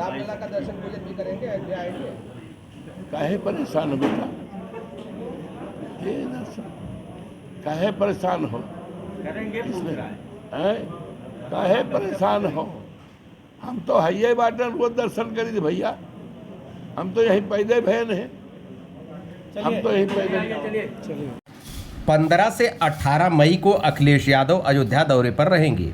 रामलला का दर्शन पूजन भी करेंगे, अयोध्या आएंगे। काहे परेशान हो बेटा, ये दर्शन काहे परेशान हो, करेंगे हैं? काहे परेशान हो, हम तो हइये बाटन वो दर्शन करी थी भैया, हम तो यहीं पैदे भयन हैं, हम तो यहीं पैदे। चलिए 15 से 18 मई को अखिलेश यादव अयोध्या दौरे पर रहेंगे।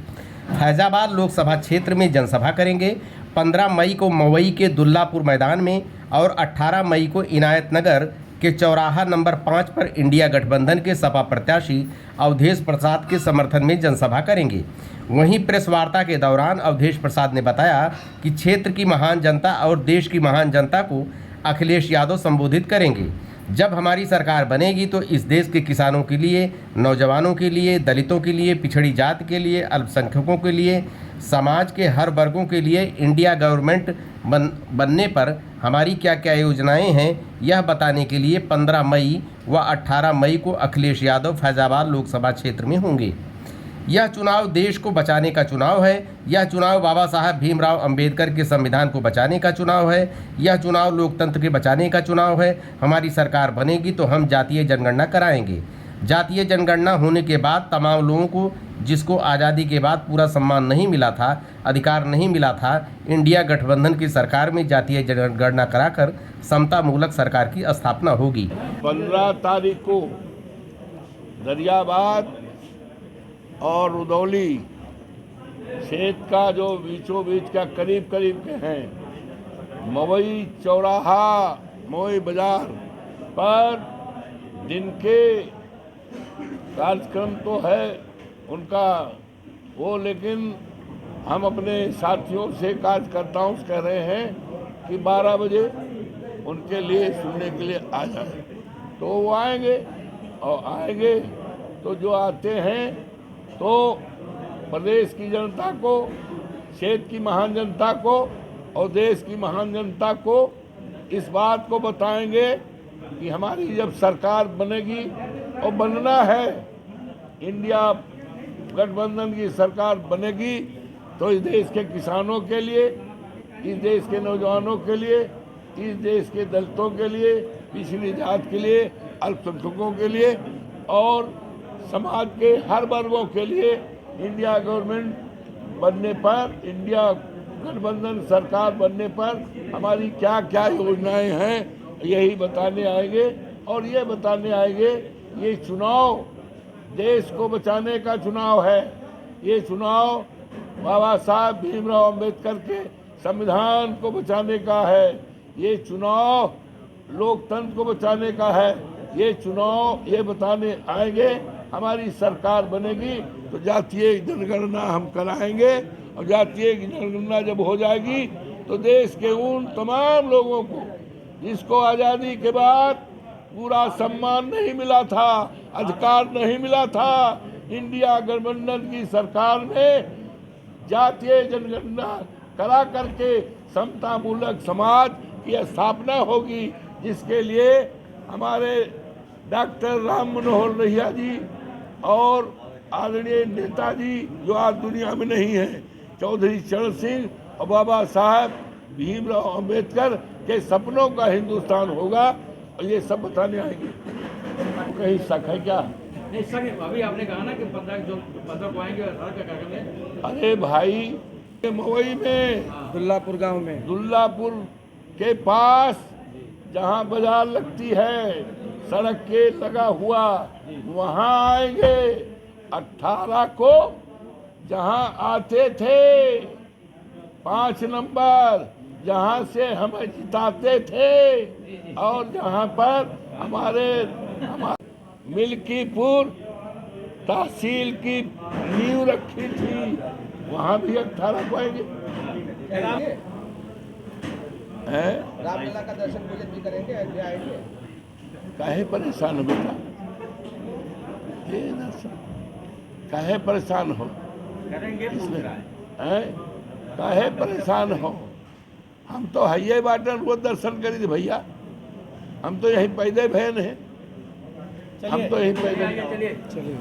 फैजाबाद लोकसभा क्षेत्र में जनसभा करेंगे। 15 मई को मवई के दुल्लापुर मैदान में और 18 मई को इनायतनगर के चौराहा नंबर 5 पर इंडिया गठबंधन के सपा प्रत्याशी अवधेश प्रसाद के समर्थन में जनसभा करेंगे। वहीं प्रेस वार्ता के दौरान अवधेश प्रसाद ने बताया कि क्षेत्र की महान जनता और देश की महान जनता को अखिलेश यादव संबोधित करेंगे। जब हमारी सरकार बनेगी तो इस देश के किसानों के लिए, नौजवानों के लिए, दलितों के लिए, पिछड़ी जाति के लिए, अल्पसंख्यकों के लिए, समाज के हर वर्गों के लिए इंडिया गवर्नमेंट बनने पर हमारी क्या क्या योजनाएं हैं, यह बताने के लिए 15 मई व 18 मई को अखिलेश यादव फैजाबाद लोकसभा क्षेत्र में होंगे। यह चुनाव देश को बचाने का चुनाव है। यह चुनाव बाबा साहब भीमराव अंबेडकर के संविधान को बचाने का चुनाव है। यह चुनाव लोकतंत्र के बचाने का चुनाव है। हमारी सरकार बनेगी तो हम जातीय जनगणना कराएंगे। जातीय जनगणना होने के बाद तमाम लोगों को, जिसको आज़ादी के बाद पूरा सम्मान नहीं मिला था, अधिकार नहीं मिला था, इंडिया गठबंधन की सरकार में जातीय जनगणना कराकर समतामूलक सरकार की स्थापना होगी। 15 तारीख को दरियाबाद और रुदौली क्षेत्र का जो बीचों बीच का करीब करीब के हैं, मवई चौराहा, मवई बाजार पर दिन के कार्यक्रम तो है उनका वो, लेकिन हम अपने साथियों से, कार्यकर्ताओं से कह रहे हैं कि 12 बजे उनके लिए सुनने के लिए आ जाए, तो वो आएंगे। और आएंगे तो जो आते हैं तो प्रदेश की जनता को, क्षेत्र की महान जनता को और देश की महान जनता को इस बात को बताएंगे कि हमारी जब सरकार बनेगी और बनना है, इंडिया गठबंधन की सरकार बनेगी तो इस देश के किसानों के लिए, इस देश के नौजवानों के लिए, इस देश के दलितों के लिए, पिछड़ी जात के लिए, अल्पसंख्यकों के लिए और समाज के हर वर्गों के लिए इंडिया गवर्नमेंट बनने पर, इंडिया गठबंधन सरकार बनने पर हमारी क्या क्या योजनाएं हैं, यही बताने आएंगे। और ये बताने आएंगे ये चुनाव देश को बचाने का चुनाव है। ये चुनाव बाबा साहब भीमराव अंबेडकर के संविधान को बचाने का है। ये चुनाव लोकतंत्र को बचाने का है। ये चुनाव ये बताने आएंगे हमारी सरकार बनेगी तो जातीय जनगणना हम कराएंगे, और जातीय जनगणना जब हो जाएगी तो देश के उन तमाम लोगों को जिसको आज़ादी के बाद पूरा सम्मान नहीं मिला था, अधिकार नहीं मिला था, इंडिया गठबंधन की सरकार में जातीय जनगणना करा करके समतामूलक समाज की स्थापना होगी, जिसके लिए हमारे डॉक्टर राम मनोहर लोहिया जी और आदरणीय नेताजी जो आज दुनिया में नहीं है, चौधरी चरण सिंह और बाबा साहब भीमराव अंबेडकर के सपनों का हिंदुस्तान होगा। और ये सब बताने आएंगे। कहीं शक है क्या? नहीं सर, अभी आपने कहा ना कि 15 को आएंगे, कार्यक्रम है। अरे भाई, मवई में दुल्लापुर गांव में, दुल्लापुर के पास जहाँ बाजार लगती है, सड़क के लगा हुआ, वहाँ आएंगे। 18 को जहाँ आते थे 5 नंबर, जहाँ से हमें जिताते थे और जहाँ पर हमारे मिल्कीपुर तहसील की नींव रखी थी, वहाँ भी 18 को आएंगे। रामलला का दर्शन पूजन भी करेंगे, अयोध्या आएंगे। काहे परेशान हो बेटा, ये दर्शन काहे परेशान हो, करेंगे हैं? काहे परेशान हो, हम तो हइये बाटन वो दर्शन करी थी भैया, हम तो यहीं पैदे भयन हैं, हम तो यहीं पैदे। चलिए।